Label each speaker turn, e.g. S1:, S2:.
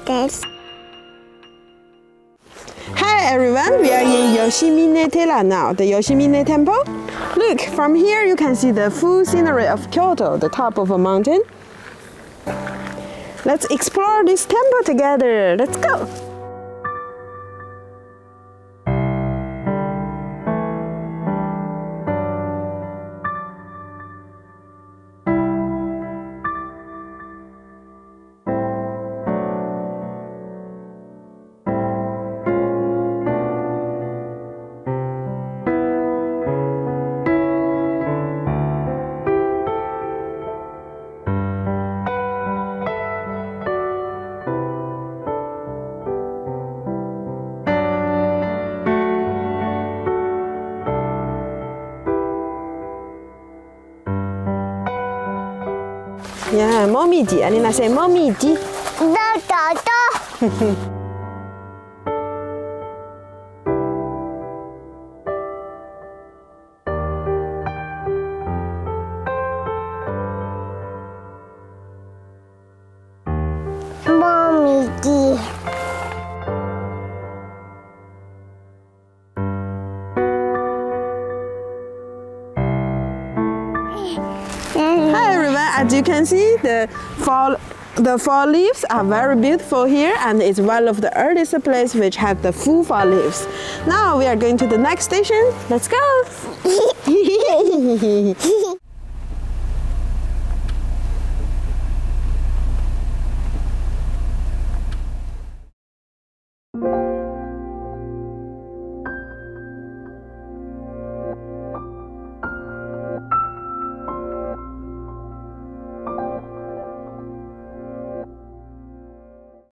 S1: です。
S2: Hi everyone, we are in Yoshimine-dera now, the Yoshimine Temple. Look, from here you can see the full scenery of Kyoto, the top of a mountain. Let's explore this temple together. Let's go! Yeah, Momiji. Anina say Momiji.
S1: どうぞ。もみじ。
S2: Hi everyone, as you can see, the fall leaves are very beautiful here, and it's one of the earliest places which have the full fall leaves. Now we are going to the next station. Let's go!